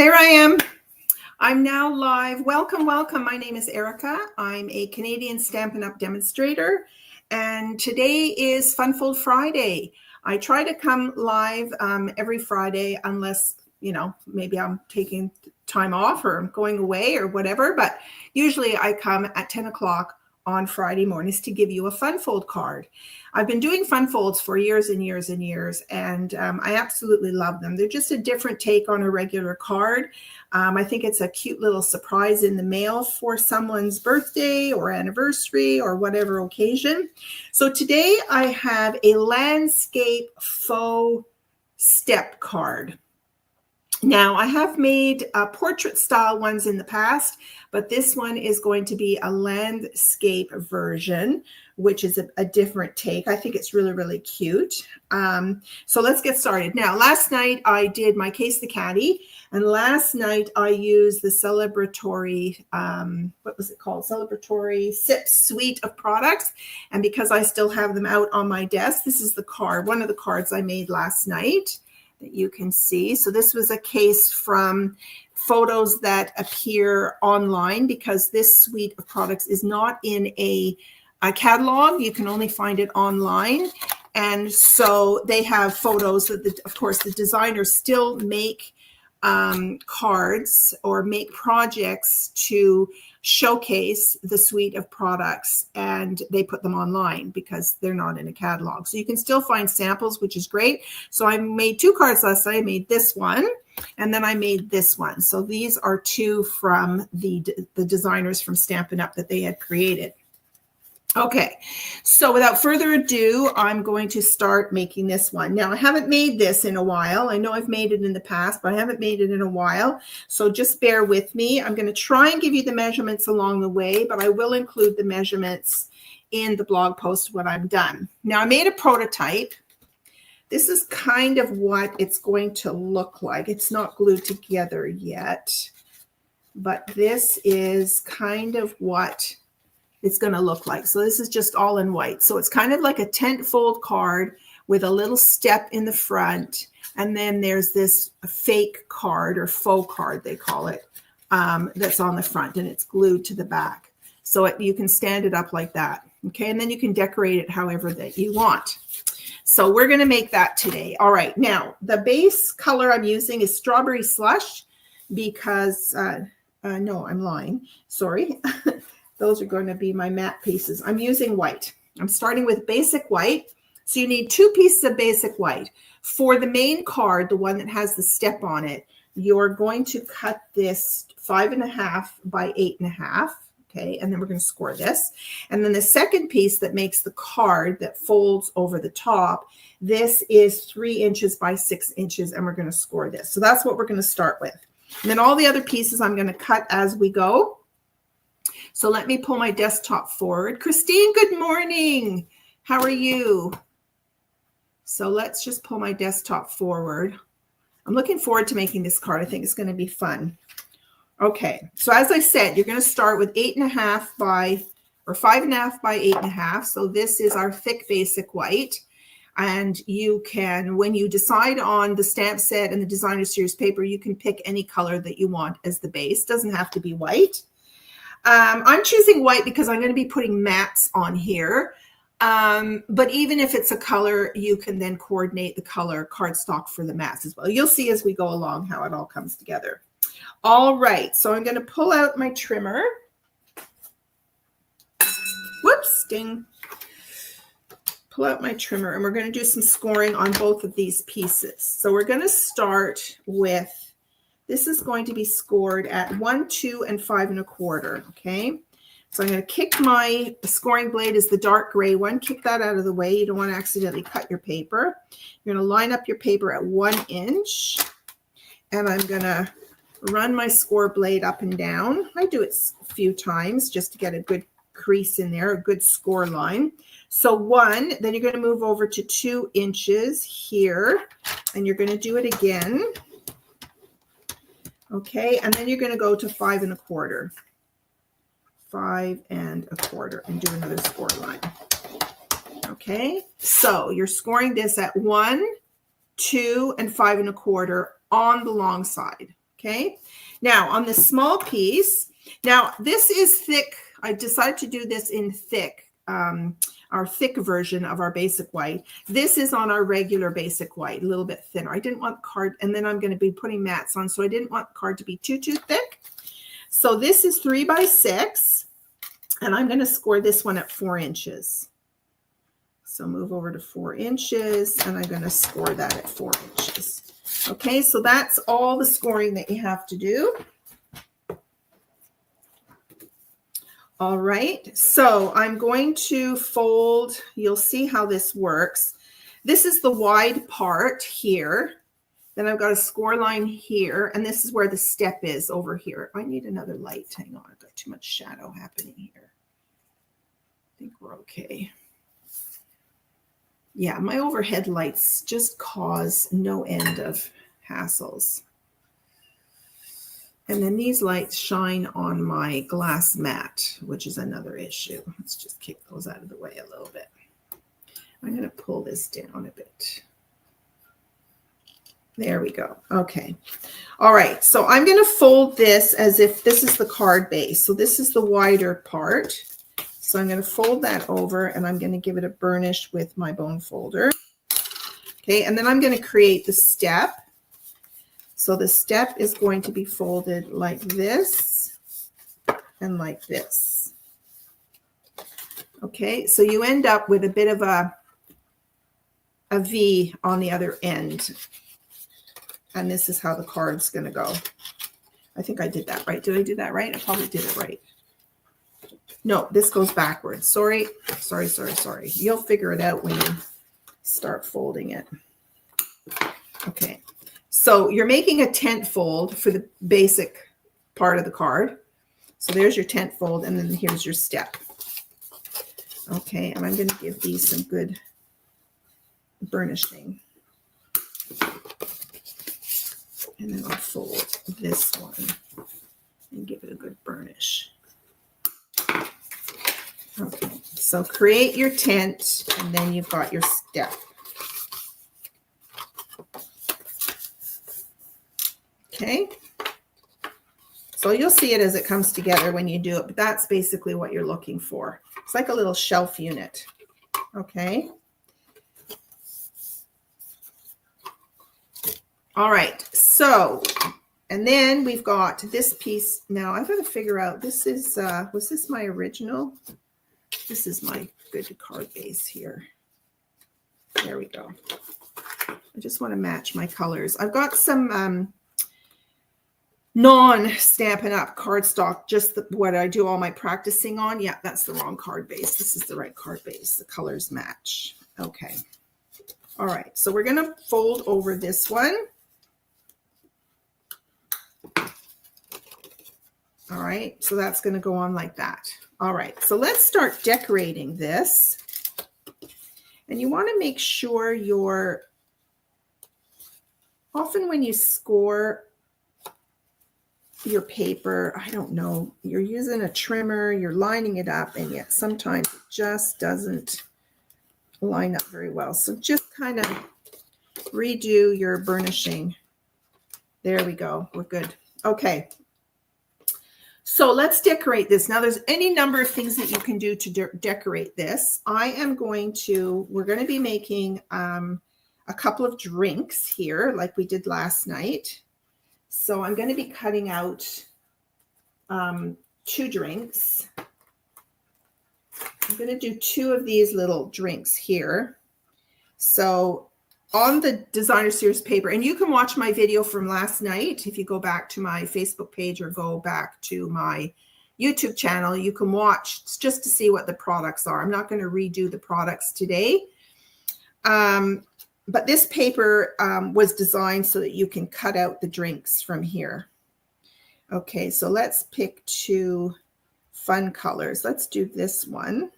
There I am. I'm now live. Welcome, welcome. My name is Erica. I'm a Canadian Stampin' Up demonstrator, and today is Funfold Friday. I try to come live every Friday unless, maybe I'm taking time off or I'm going away or whatever, but usually I come at 10 o'clock on Friday mornings to give you a Funfold card. I've been doing Funfolds for years and years and years, and I absolutely love them. They're just a different take on a regular card. I think it's a cute little surprise in the mail for someone's birthday or anniversary or whatever occasion. So today I have a landscape faux step card. Now, I have made portrait style ones in the past, but this one is going to be a landscape version, which is a different take. I think it's really, really cute. So let's get started. Now, last night I did my Case the Caddy, and last night I used the celebratory, what was it called? Celebratory Sips suite of products. And because I still have them out on my desk, this is the card, one of the cards I made last night that you can see. So this was a case from photos that appear online because this suite of products is not in a catalog. You can only find it online. And so they have photos that, of course, the designers still make cards or make projects to showcase the suite of products, and they put them online because they're not in a catalog. So you can still find samples, which is great. So I made two cards last night. I made this one, and then I made this one. So these are two from the designers from Stampin' Up that they had created. Okay, so without further ado, I'm going to start making this one. Now, I haven't made this in a while. I know I've made it in the past, but I haven't made it in a while. So just bear with me. I'm going to try and give you the measurements along the way, but I will include the measurements in the blog post when I'm done. Now, I made a prototype. This is kind of what it's going to look like. It's not glued together yet, but this is kind of what it's going to look like. So this is just all in white. So it's kind of like a tent fold card with a little step in the front. And then there's this fake card or faux card, they call it, that's on the front, and it's glued to the back. So you can stand it up like that. Okay. And then you can decorate it however that you want. So we're going to make that today. All right. Now the base color I'm using is Strawberry Slush because, no, I'm lying. Sorry. Those are going to be my matte pieces. I'm using white. I'm starting with basic white. So you need two pieces of basic white. For the main card, the one that has the step on it, you're going to cut this 5.5 by 8.5. Okay, and then we're going to score this. And then the second piece that makes the card that folds over the top, this is 3 inches by 6 inches, and we're going to score this. So that's what we're going to start with. And then all the other pieces I'm going to cut as we go. So let me pull my desktop forward. Christine, good morning. How are you? So let's just pull my desktop forward. I'm looking forward to making this card. I think it's going to be fun. Okay, so as I said, you're going to start with 8.5 by, or 5.5 by 8.5. So this is our thick basic white. And you can, when you decide on the stamp set and the designer series paper, you can pick any color that you want as the base. Doesn't have to be white. I'm choosing white because I'm going to be putting mattes on here. But even if it's a color, you can then coordinate the color cardstock for the mattes as well. You'll see as we go along how it all comes together. All right, so I'm going to pull out my trimmer. Whoops, ding. Pull out my trimmer, and we're going to do some scoring on both of these pieces. So we're going to start with, this is going to be scored at 1, 2, and 5 1/4. Okay. So I'm going to kick my scoring blade is the dark gray one. Kick that out of the way. You don't want to accidentally cut your paper. You're going to line up your paper at 1 inch. And I'm going to run my score blade up and down. I do it a few times just to get a good crease in there, a good score line. So 1, then you're going to move over to 2 inches here. And you're going to do it again. Okay, and then you're going to go to 5 1/4. 5 1/4 and do another score line. Okay, so you're scoring this at 1, 2, and 5 1/4 on the long side. Okay. Now on the small piece, now this is thick. I decided to do this in thick, our thick version of our basic white. This is on our regular basic white, a little bit thinner. I didn't want the card, and then I'm going to be putting mats on, so I didn't want the card to be too thick. So this is 3 by 6, and I'm going to score this one at 4 inches. So move over to 4 inches, and I'm going to score that at 4 inches. Okay, so that's all the scoring that you have to do. All right, so I'm going to fold. You'll see how this works. This is the wide part here. Then I've got a score line here, and this is where the step is over here. I need another light. Hang on, I've got too much shadow happening here. I think we're okay. Yeah, my overhead lights just cause no end of hassles. And then these lights shine on my glass mat, which is another issue. Let's just kick those out of the way a little bit. I'm going to pull this down a bit. There we go. Okay. All right. So I'm going to fold this as if this is the card base. So this is the wider part. So I'm going to fold that over, and I'm going to give it a burnish with my bone folder. Okay. And then I'm going to create the step. So the step is going to be folded like this and like this. Okay, so you end up with a bit of a V on the other end. And this is how the card's going to go. I think I did that right. Did I do that right? I probably did it right. No, this goes backwards. Sorry. You'll figure it out when you start folding it. Okay. So you're making a tent fold for the basic part of the card. So there's your tent fold, and then here's your step. Okay, and I'm going to give these some good burnishing. And then I'll fold this one and give it a good burnish. Okay, so create your tent, and then you've got your step. Okay, so you'll see it as it comes together when you do it, but that's basically what you're looking for. It's like a little shelf unit. Okay. All right, so, and then we've got this piece. Now I've got to figure out, this is, was this my original? This is my good card base here. There we go. I just want to match my colors. I've got some, non-Stampin' Up cardstock, just what I do all my practicing on. Yeah, that's the wrong card base. This is the right card base. The colors match. Okay. All right. So we're going to fold over this one. All right. So that's going to go on like that. All right. So let's start decorating this. And you want to make sure you're, often when you score your paper, I don't know, you're using a trimmer, you're lining it up, and yet sometimes it just doesn't line up very well. So just kind of redo your burnishing. There we go. We're good. Okay. So let's decorate this. Now there's any number of things that you can do to decorate this. we're going to be making a couple of drinks here like we did last night. So I'm going to be cutting out 2 drinks. I'm going to do 2 of these little drinks here. So on the designer series paper, and you can watch my video from last night. If you go back to my Facebook page or go back to my YouTube channel, you can watch just to see what the products are. I'm not going to redo the products today. But this paper was designed so that you can cut out the drinks from here. Okay, so let's pick 2 fun colors. Let's do this one.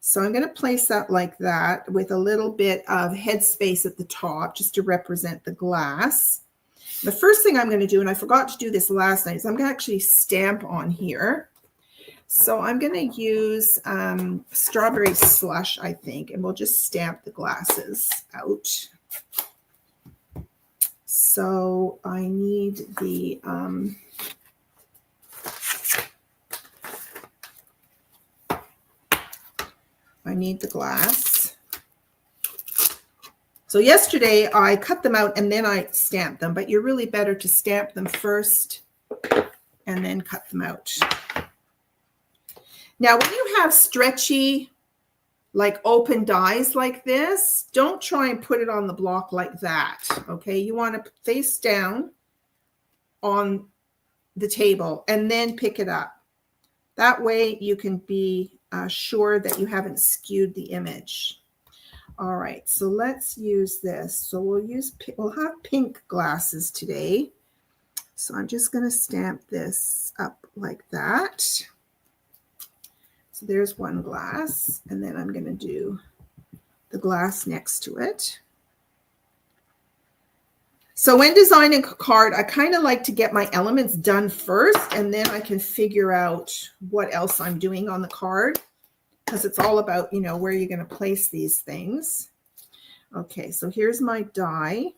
So I'm going to place that like that with a little bit of headspace at the top just to represent the glass. The first thing I'm going to do, and I forgot to do this last night, is I'm going to actually stamp on here. So I'm going to use strawberry slush, I think, and we'll just stamp the glasses out. So I need the glass. So yesterday I cut them out and then I stamped them, but you're really better to stamp them first and then cut them out. Now, when you have stretchy, like open dies like this, don't try and put it on the block like that, okay? You want to face down on the table and then pick it up. That way you can be sure that you haven't skewed the image. All right, so let's use this. So we'll have pink glasses today. So I'm just going to stamp this up like that. So there's one glass, and then I'm going to do the glass next to it. So when designing a card, I kind of like to get my elements done first, and then I can figure out what else I'm doing on the card, because it's all about, you know, where you're going to place these things. Okay, so here's my die.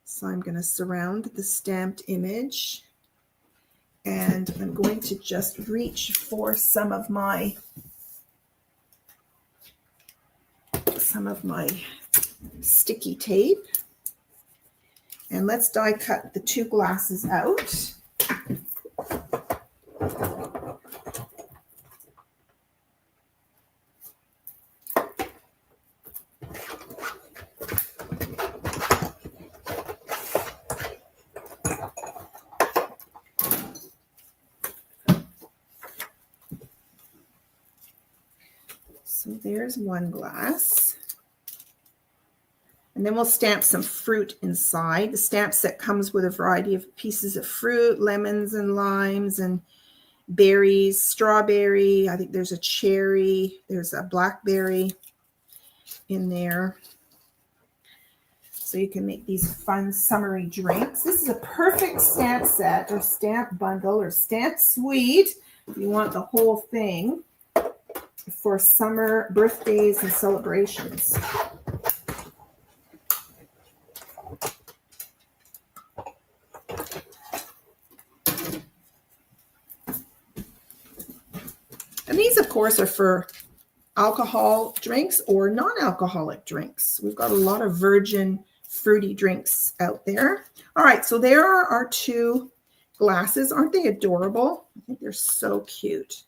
So I'm going to surround the stamped image, and I'm going to just reach for some of my sticky tape. And let's die cut the two glasses out. So there's one glass. And then we'll stamp some fruit inside. The stamp set comes with a variety of pieces of fruit, lemons and limes and berries, strawberry. I think there's a cherry. There's a blackberry in there. So you can make these fun summery drinks. This is a perfect stamp set or stamp bundle or stamp suite if you want the whole thing for summer birthdays and celebrations. And these, of course, are for alcohol drinks or non-alcoholic drinks. We've got a lot of virgin fruity drinks out there. All right, so there are our two glasses. Aren't they adorable? I think they're so cute.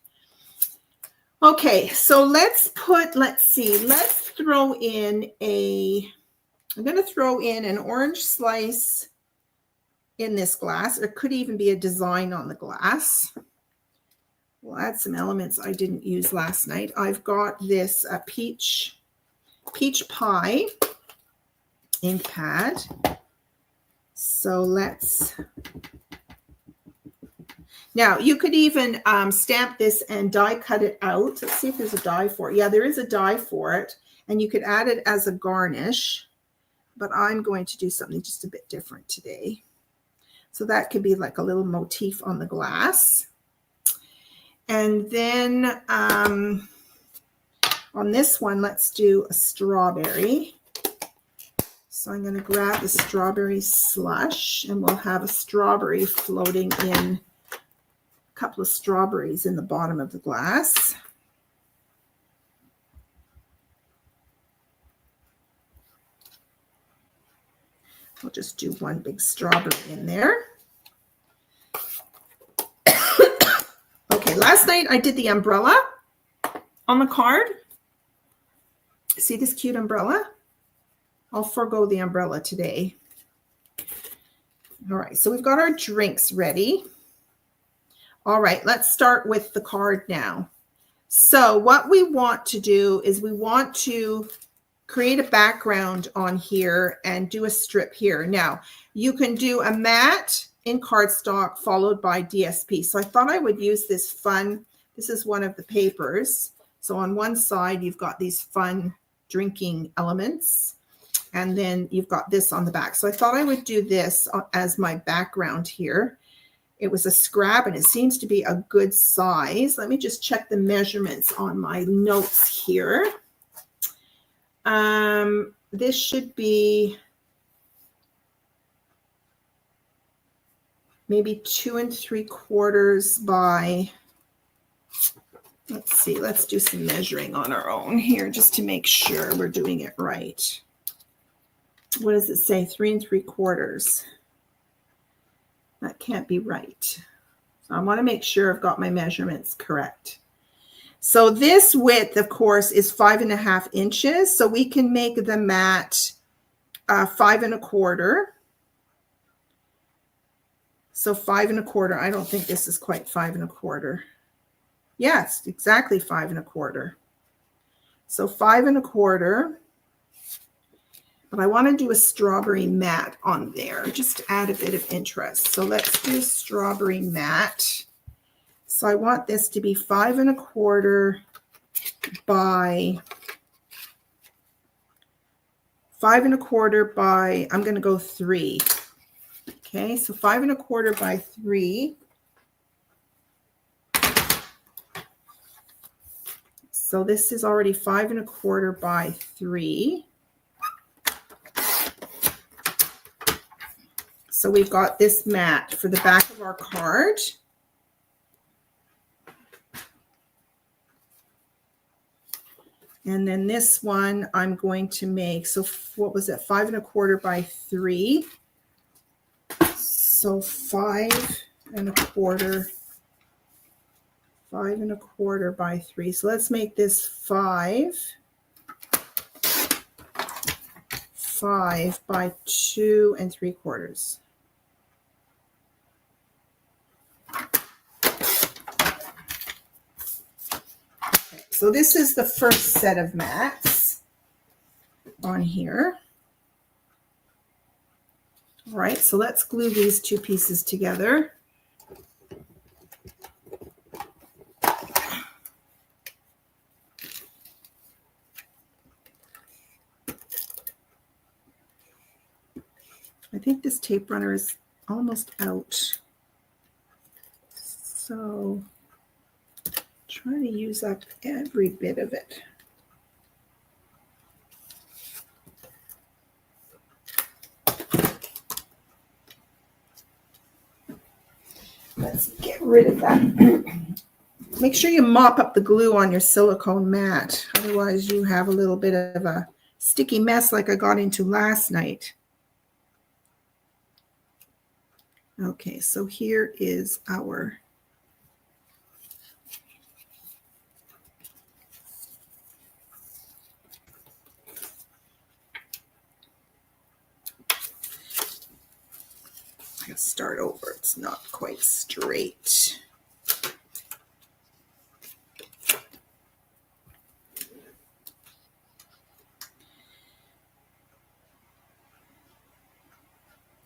Okay, so let's throw in I'm going to throw in an orange slice in this glass. It could even be a design on the glass. We'll add some elements I didn't use last night. I've got this peach pie ink pad. So now you could even stamp this and die cut it out. Let's see if there's a die for it. Yeah, there is a die for it. And you could add it as a garnish. But I'm going to do something just a bit different today. So that could be like a little motif on the glass. And then on this one, let's do a strawberry. So I'm going to grab the strawberry slush, and we'll have a strawberry floating in, a couple of strawberries in the bottom of the glass. We'll just do one big strawberry in there. Okay, last night I did the umbrella on the card. See this cute umbrella? I'll forego the umbrella today. All right, so we've got our drinks ready. All right, let's start with the card now. So what we want to do is we want to create a background on here and do a strip here. Now, you can do a matte in cardstock followed by DSP. So I thought I would use this fun, this is one of the papers. So on one side, you've got these fun drinking elements, and then you've got this on the back. So I thought I would do this as my background here. It was a scrap and it seems to be a good size. Let me just check the measurements on my notes here. This should be maybe 2 3/4 by, let's see, let's do some measuring on our own here just to make sure we're doing it right. What does it say? 3 3/4. That can't be right. So I want to make sure I've got my measurements correct. So this width, of course, is 5.5 inches. So we can make the mat 5 1/4. So 5 1/4. I don't think this is quite 5 1/4. Yes, exactly 5 1/4. So 5 1/4. But I want to do a strawberry mat on there, just to add a bit of interest. So let's do strawberry mat. So I want this to be 5 1/4 by 5 1/4 by, I'm going to go 3. Okay, so 5 1/4 by 3. So this is already 5 1/4 by 3. So we've got this mat for the back of our card. And then this one I'm going to make, so what was it, 5 1/4 by 3. So 5 1/4, 5 1/4 by 3. So let's make this 5 by 2 3/4. So this is the first set of mats on here. All right, so let's glue these two pieces together. I think this tape runner is almost out. So try to use up every bit of it. Let's get rid of that. Make sure you mop up the glue on your silicone mat. Otherwise you have a little bit of a sticky mess like I got into last night. Okay, so here is our I'm going to start over. It's not quite straight.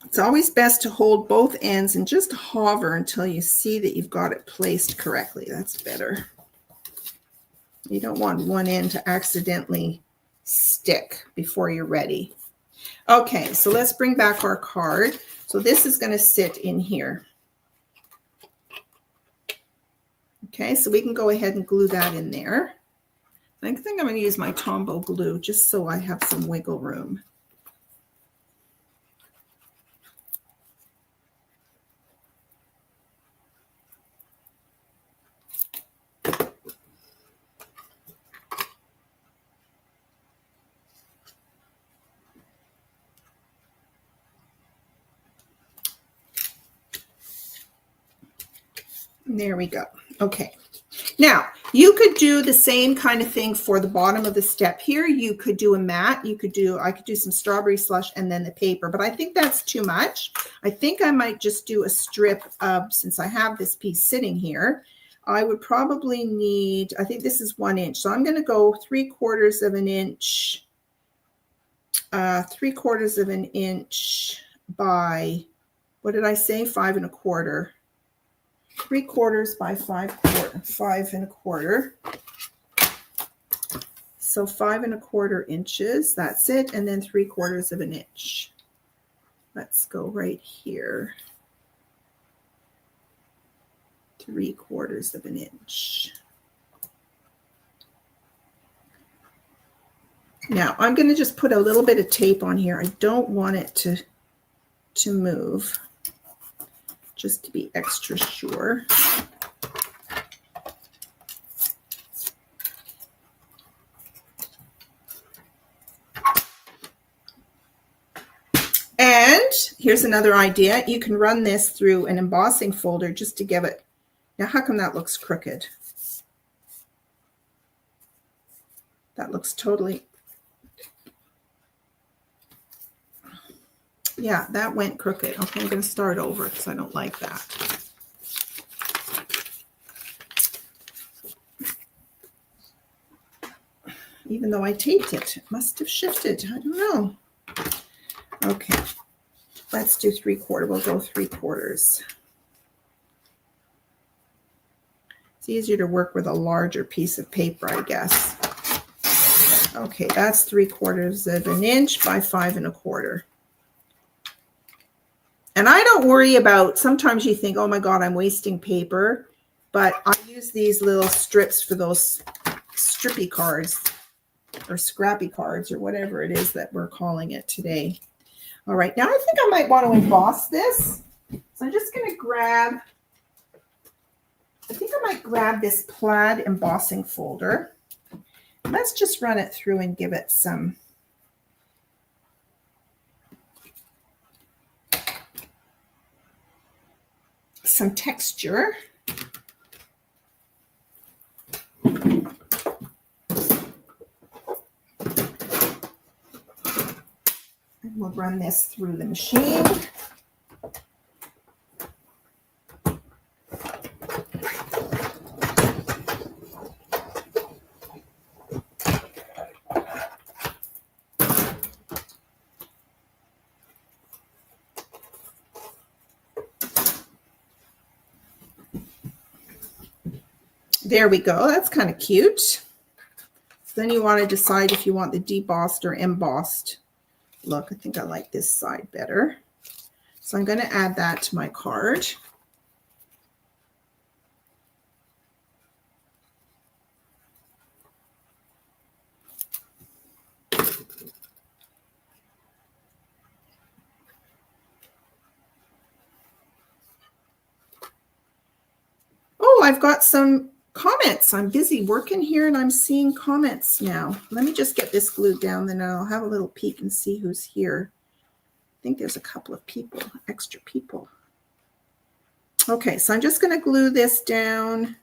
It's always best to hold both ends and just hover until you see that you've got it placed correctly. That's better. You don't want one end to accidentally stick before you're ready. Okay, so let's bring back our card. So this is going to sit in here. Okay, so we can go ahead and glue that in there. I think I'm going to use my Tombow glue just so I have some wiggle room. There we go. Okay. Now, you could do the same kind of thing for the bottom of the step here. You could do a mat. I could do some strawberry slush and then the paper, but I think that's too much. I think I might just do a strip of, since I have this piece sitting here, I would probably need, I think this is 1 inch. So I'm going to go 3/4 of an inch, 3/4 of an inch by, what did I say? 5 1/4. 3/4 by 5 1/4. So 5 1/4 inches. That's it. And then 3/4 of an inch. Let's go right here. 3/4 of an inch. Now I'm going to just put a little bit of tape on here. I don't want it to move. just to be extra sure. And here's another idea. You can run this through an embossing folder just to give it. Now, how come that looks crooked? That looks totally. Yeah, that went crooked. Okay, I'm going to start over because I don't like that. Even though I taped it, it must have shifted. I don't know. Okay, let's do 3/4. We'll go 3/4. It's easier to work with a larger piece of paper, I guess. Okay, that's 3/4 of an inch by 5 1/4. And I don't worry about, sometimes you think, oh my God, I'm wasting paper, but I use these little strips for those strippy cards or scrappy cards or whatever it is that we're calling it today. All right, now I think I might want to emboss this. So I'm just going to grab, I think I might grab this plaid embossing folder. Let's just run it through and give it some texture. And we'll run this through the machine. There we go. That's kind of cute. So then you want to decide if you want the debossed or embossed look. I think I like this side better. So I'm going to add that to my card. Oh, I've got some comments. I'm busy working here and I'm seeing comments now. Let me just get this glued down, then I'll have a little peek and see who's here. I think there's a couple of people, extra people. Okay, so I'm just going to glue this down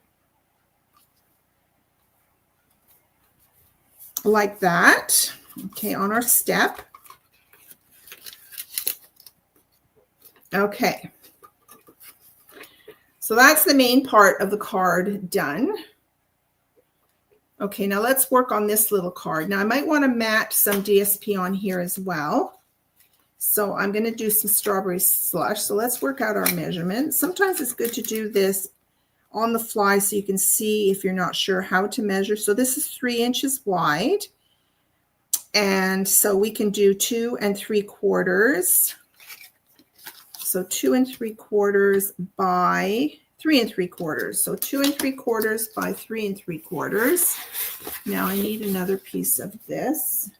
like that. Okay, on our step. Okay. So that's the main part of the card done. Okay, now let's work on this little card. Now I might want to mat some DSP on here as well. So I'm going to do some strawberry slush. So let's work out our measurements. Sometimes it's good to do this on the fly so you can see if you're not sure how to measure. So this is 3 inches wide. And so we can do 2 3/4. So 2 3/4 by 3 3/4. So 2 3/4 by 3 3/4. Now I need another piece of this.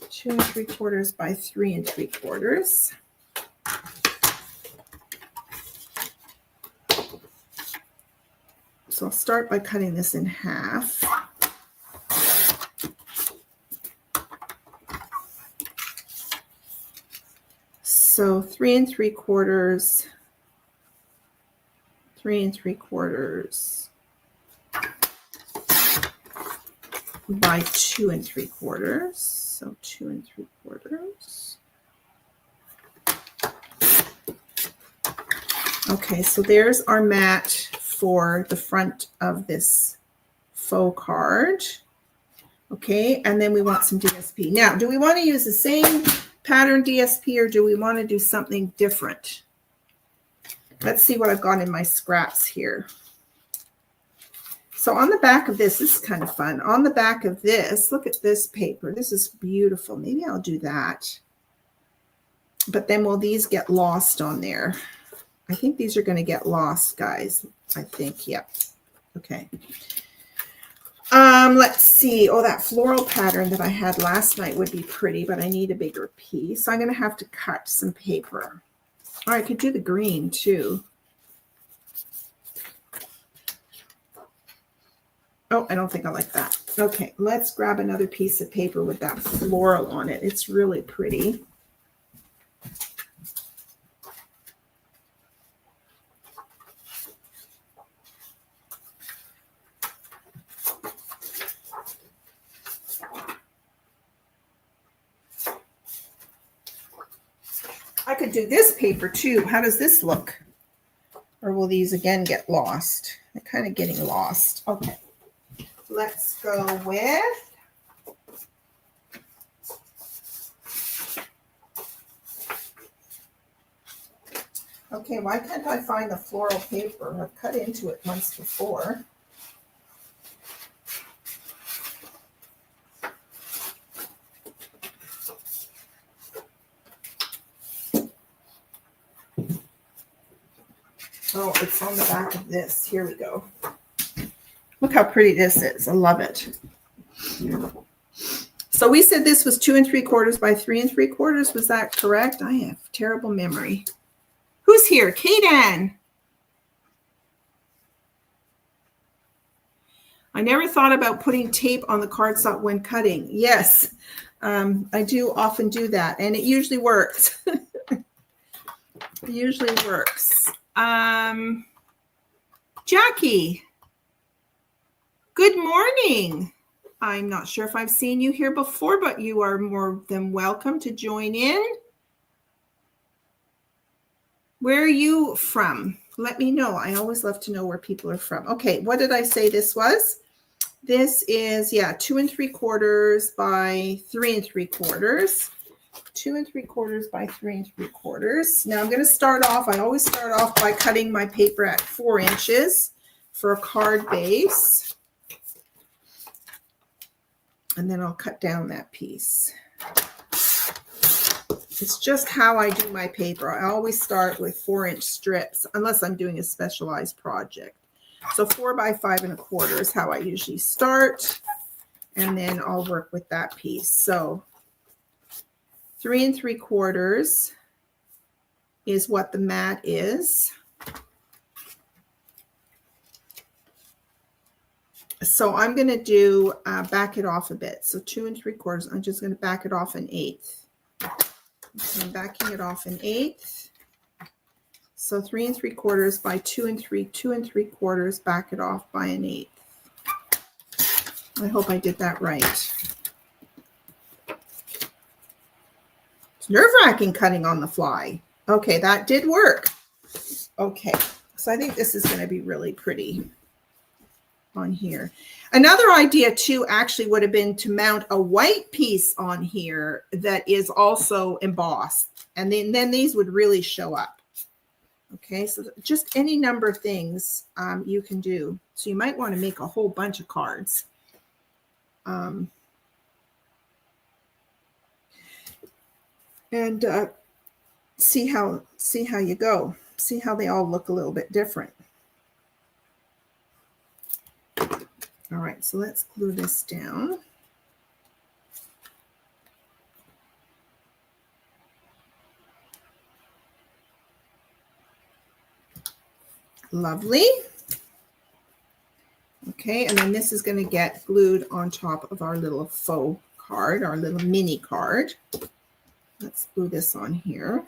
2 3/4 by 3 3/4. So I'll start by cutting this in half. So 3 3/4, 3 3/4 by 2 3/4. So 2 3/4. Okay, so there's our mat for the front of this faux card. Okay, and then we want some DSP. Now, do we want to use the same pattern DSP or do we want to do something different? Let's see what I've got in my scraps here. So on the back of this is kind of fun. On the back of this, look at this paper. This is beautiful. Maybe I'll do that. But then will these get lost on there? I think these are going to get lost, guys. I think, yep. Okay. Let's see. Oh, that floral pattern that I had last night would be pretty, but I need a bigger piece. So I'm going to have to cut some paper. Or I could do the green too. Oh, I don't think I like that. Okay, let's grab another piece of paper with that floral on it. It's really pretty. I could do this paper too. How does this look? Or will these again get lost? They're kind of getting lost. Okay, let's go with okay, why can't I find the floral paper? I've cut into it once before. Oh, it's on the back of this. Here we go. Look how pretty this is. I love it. So we said this was 2 3/4 by 3 3/4. Was that correct? I have terrible memory. Who's here? Kate-Ann. I never thought about putting tape on the cardstock when cutting. Yes, I do often do that, and it usually works. It usually works. Jackie, good morning. I'm not sure if I've seen you here before, but you are more than welcome to join in. Where are you from? Let me know. I always love to know where people are from. Okay, what did I say this was? This is, yeah, 2 3/4 by 3 3/4. 2 3/4 by 3 3/4. Now I'm going to start off. I always start off by cutting my paper at 4 inches for a card base. And then I'll cut down that piece. It's just how I do my paper. I always start with 4-inch strips, unless I'm doing a specialized project. So 4 by 5 1/4 is how I usually start. And then I'll work with that piece. So 3 3/4 is what the mat is. So I'm going to do back it off a bit. So 2 3/4. I'm just going to back it off an 1/8. So I'm backing it off an 1/8. So 3 3/4 by 2 3/4. Back it off by an 1/8. I hope I did that right. It's nerve-wracking cutting on the fly. Okay, that did work. Okay, so I think this is going to be really pretty on here. Another idea too actually would have been to mount a white piece on here that is also embossed, and then these would really show up. Okay, so just any number of things you can do. So you might want to make a whole bunch of cards. And see how you go. See how they all look a little bit different. All right, so let's glue this down. Lovely. Okay, and then this is going to get glued on top of our little faux card, our little mini card. Let's glue this on here.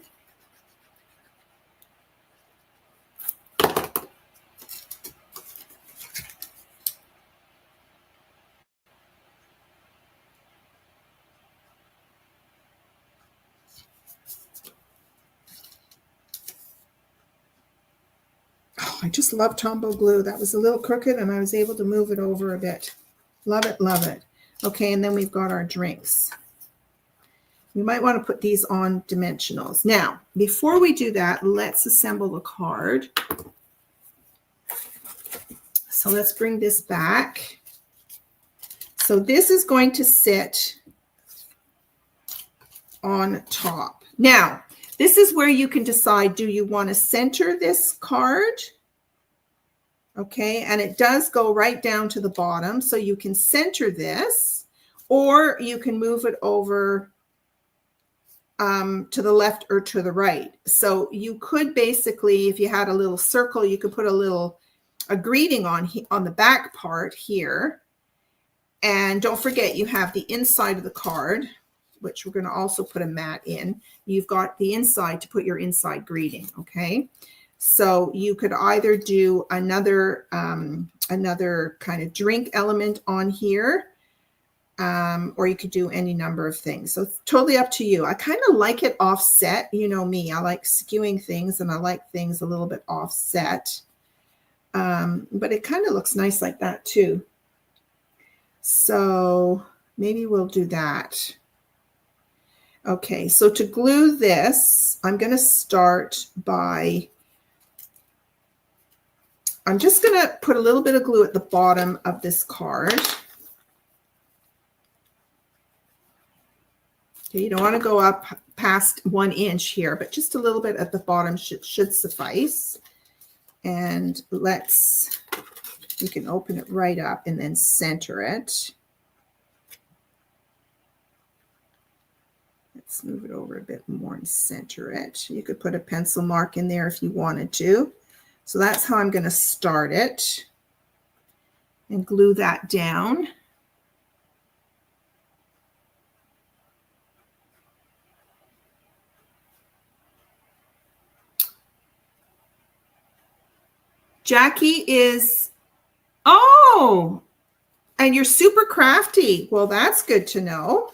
I just love Tombow glue. That was a little crooked and I was able to move it over a bit. Love it, love it. Okay, and then we've got our drinks. We might want to put these on dimensionals. Now, before we do that, let's assemble the card. So let's bring this back. So this is going to sit on top. Now, this is where you can decide, do you want to center this card? Okay, and it does go right down to the bottom, so you can center this, or you can move it over to the left or to the right. So you could basically, if you had a little circle, you could put a greeting on the back part here. And don't forget, you have the inside of the card, which we're going to also put a mat in. You've got the inside to put your inside greeting, okay? So you could either do another kind of drink element on here, or you could do any number of things. So it's totally up to you. I kind of like it offset. You know me, I like skewing things and I like things a little bit offset. But it kind of looks nice like that too. So maybe we'll do that. Okay, so to glue this, I'm going to start by, I'm just going to put a little bit of glue at the bottom of this card. Okay, you don't want to go up past 1 inch here, but just a little bit at the bottom should suffice. And you can open it right up and then center it. Let's move it over a bit more and center it. You could put a pencil mark in there if you wanted to. So that's how I'm going to start it and glue that down. Jackie is, oh, and you're super crafty. Well, that's good to know.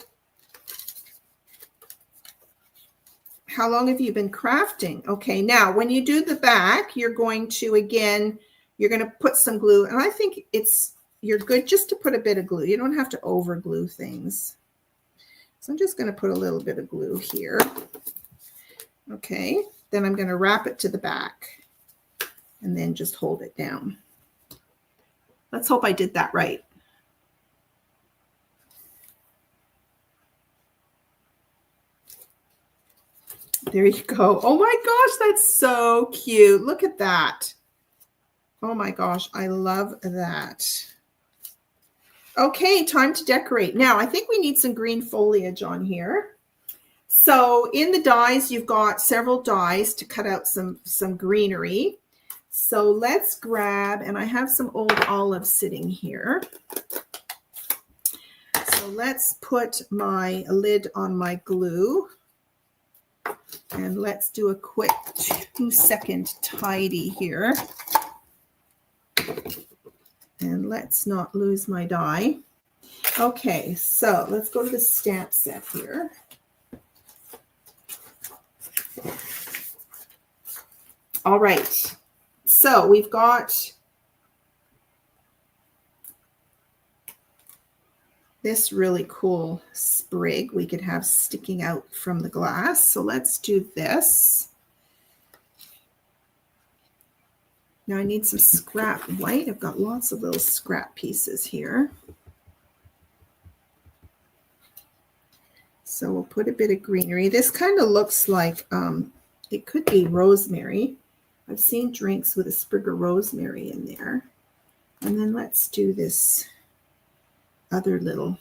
How long have you been crafting? Okay, now when you do the back, you're going to, again, you're going to put some glue. And I think you're good just to put a bit of glue. You don't have to over glue things. So I'm just going to put a little bit of glue here. Okay, then I'm going to wrap it to the back and then just hold it down. Let's hope I did that right. There you go. Oh my gosh, that's so cute. Look at that. Oh my gosh, I love that. Okay, time to decorate. Now, I think we need some green foliage on here. So in the dies, you've got several dies to cut out some greenery. So let's grab, and I have some old olive sitting here. So let's put my lid on my glue. And let's do a quick 2-second tidy here. And let's not lose my die. Okay, so let's go to the stamp set here. All right, so we've got this really cool sprig we could have sticking out from the glass. So let's do this. Now I need some scrap white. I've got lots of little scrap pieces here. So we'll put a bit of greenery. This kind of looks like it could be rosemary. I've seen drinks with a sprig of rosemary in there. And then let's do this other little.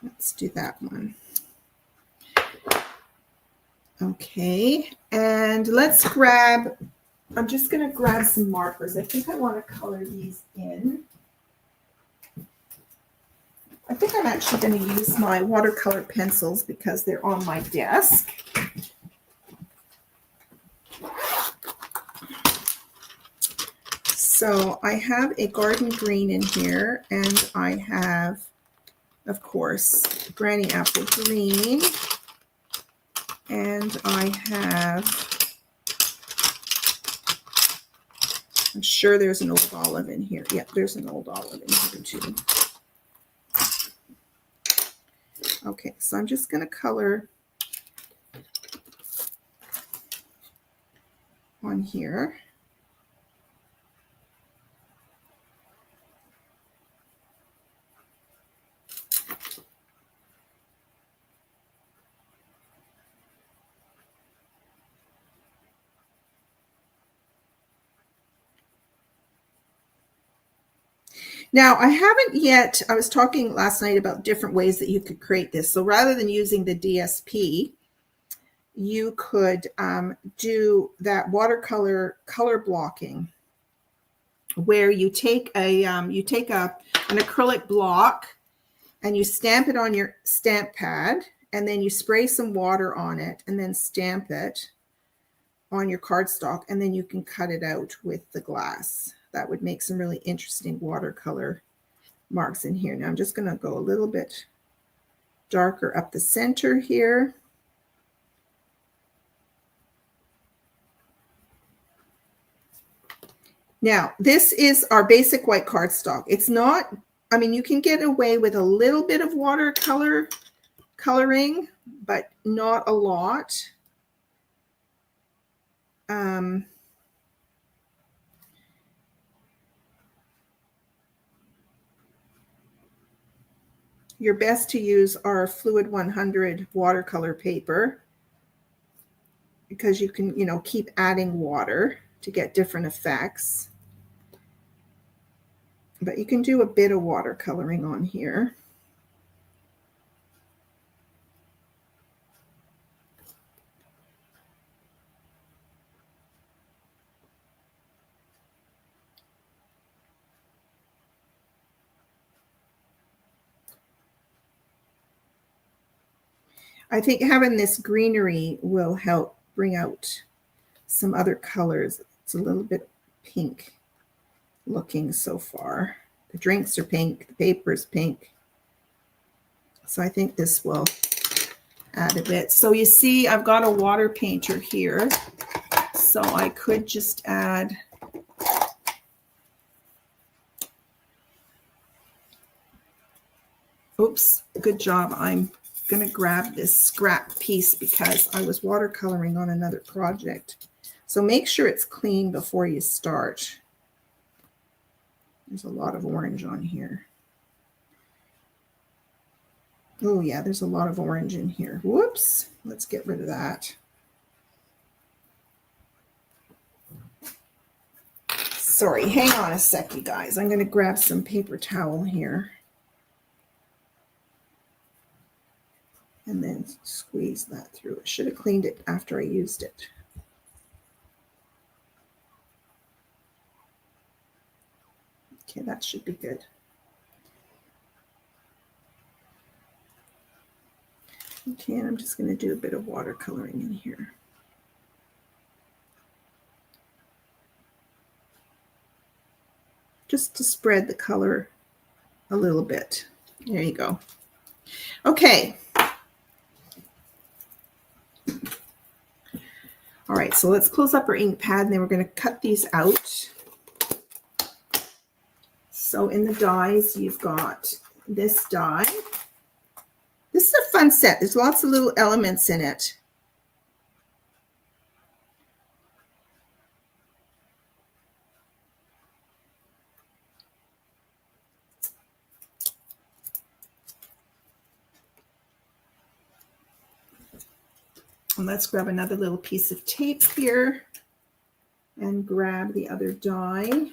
Let's do that one. Okay, and let's grab, I'm just going to grab some markers. I think I want to color these in. I think I'm actually going to use my watercolor pencils because they're on my desk. So I have a garden green in here, and I have, of course, granny apple green, and I have, I'm sure there's an old olive in here. Yep, there's an old olive in here too. Okay, so I'm just going to color on here. Now, I haven't yet, I was talking last night about different ways that you could create this. So rather than using the DSP, you could do that watercolor color blocking, where you take an acrylic block and you stamp it on your stamp pad, and then you spray some water on it and then stamp it on your cardstock, and then you can cut it out with the glass. That would make some really interesting watercolor marks in here. Now I'm just going to go a little bit darker up the center here. Now, this is our basic white cardstock. It's not, I mean, you can get away with a little bit of watercolor coloring, but not a lot. Your best to use our Fluid 100 watercolor paper, because you can, you know, keep adding water to get different effects. But you can do a bit of watercoloring on here. I think having this greenery will help bring out some other colors. It's a little bit pink looking so far. The drinks are pink, the paper's pink. So I think this will add a bit. So you see, I've got a water painter here. So I could just add oops, good job. I'm going to grab this scrap piece because I was watercoloring on another project. So make sure it's clean before you start. There's a lot of orange on here. Oh yeah, there's a lot of orange in here. Whoops, let's get rid of that. Sorry, hang on a sec, you guys. I'm going to grab some paper towel here. And then squeeze that through. I should have cleaned it after I used it. Okay, that should be good. Okay, and I'm just going to do a bit of watercoloring in here. Just to spread the color a little bit. There you go. Okay. All right, so let's close up our ink pad, and then we're going to cut these out. So in the dies, you've got this die. This is a fun set. There's lots of little elements in it. And let's grab another little piece of tape here and grab the other die.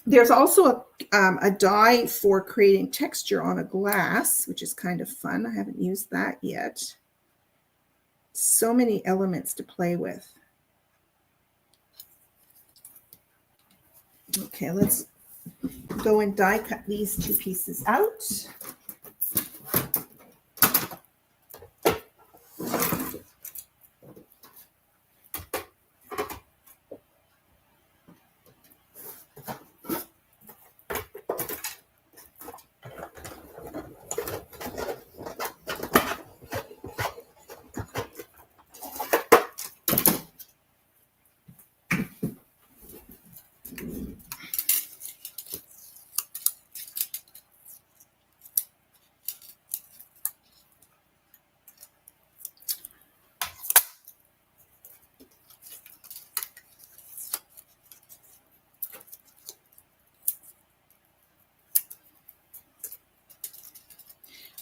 There's also a die for creating texture on a glass, which is kind of fun. I haven't used that yet. So many elements to play with. Okay, let's go and die cut these two pieces out.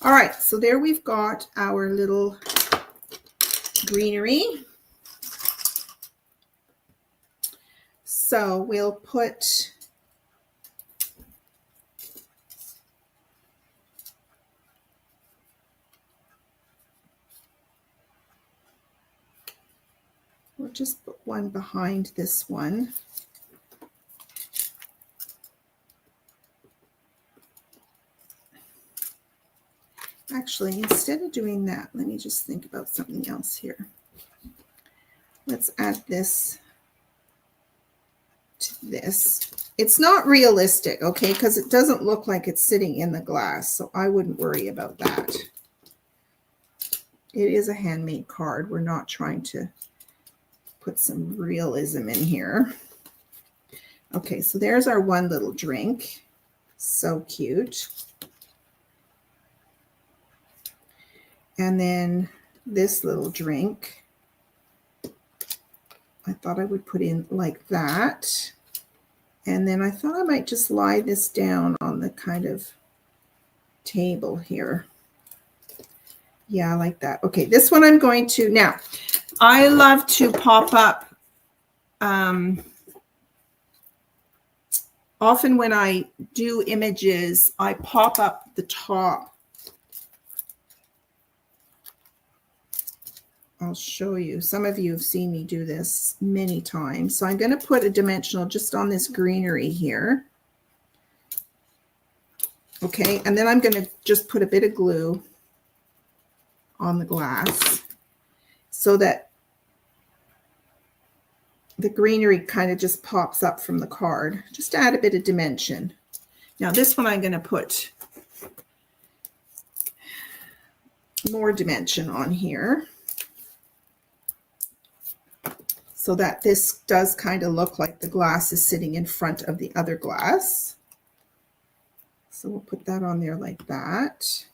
All right, so there we've got our little greenery. So we'll put we'll just put one behind this one. Actually, instead of doing that, let me just think about something else here. Let's add this to this. It's not realistic, okay, because it doesn't look like it's sitting in the glass, so I wouldn't worry about that. It is a handmade card. We're not trying to put some realism in here. Okay, so there's our one little drink. So cute. And then this little drink, I thought I would put in like that. And then I thought I might just lie this down on the kind of table here. Yeah, I like that. Okay, this one I'm going to, now, I love to pop up, often when I do images, I pop up the top. I'll show you. Some of you have seen me do this many times. So I'm going to put a dimensional just on this greenery here. Okay, and then I'm going to just put a bit of glue on the glass so that the greenery kind of just pops up from the card, just to add a bit of dimension. Now this one I'm going to put more dimension on here, so that this does kind of look like the glass is sitting in front of the other glass. So we'll put that on there like that.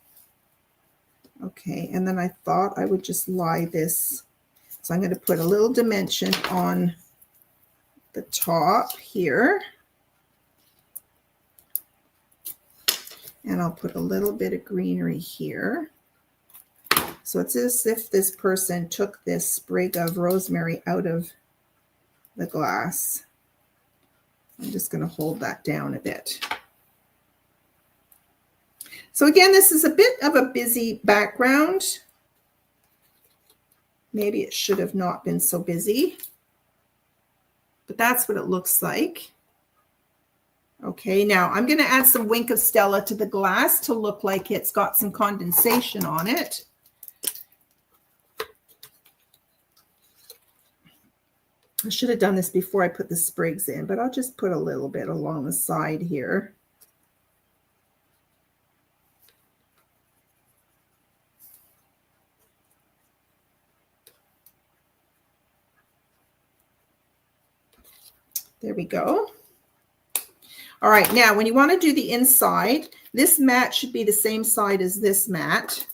Okay, and then I thought I would just lie this. So I'm going to put a little dimension on the top here. And I'll put a little bit of greenery here. So it's as if this person took this sprig of rosemary out of the glass. I'm just going to hold that down a bit. So again, this is a bit of a busy background. Maybe it should have not been so busy, but that's what it looks like. Okay, now I'm going to add some Wink of Stella to the glass to look like it's got some condensation on it. I should have done this before I put the sprigs in, but I'll just put a little bit along the side here. There we go. All right, now when you want to do the inside, this mat should be the same side as this mat.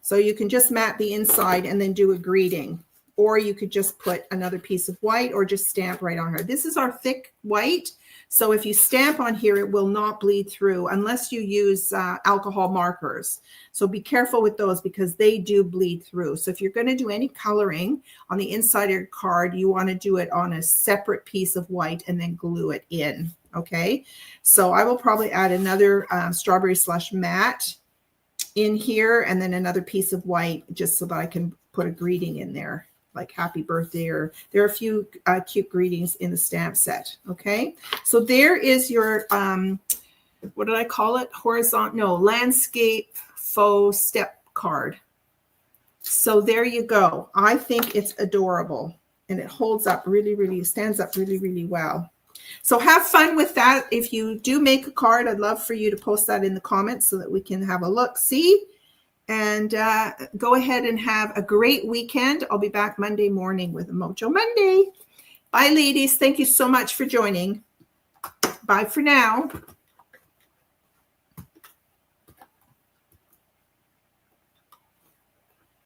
So you can just mat the inside and then do a greeting. Or you could just put another piece of white or just stamp right on her. This is our thick white. So if you stamp on here, it will not bleed through unless you use alcohol markers. So be careful with those because they do bleed through. So if you're going to do any coloring on the inside of your card, you want to do it on a separate piece of white and then glue it in. Okay. So I will probably add another strawberry slush matte in here and then another piece of white just so that I can put a greeting in there, like happy birthday, or there are a few cute greetings in the stamp set. Okay, so there is your what did I call it? Landscape faux step card. So there you go. I think it's adorable and it holds up really, stands up really well. So have fun with that. If you do make a card, I'd love for you to post that in the comments so that we can have a look, see. And go ahead and have a great weekend. I'll be back Monday morning with a Mojo Monday. Bye, ladies. Thank you so much for joining. Bye for now.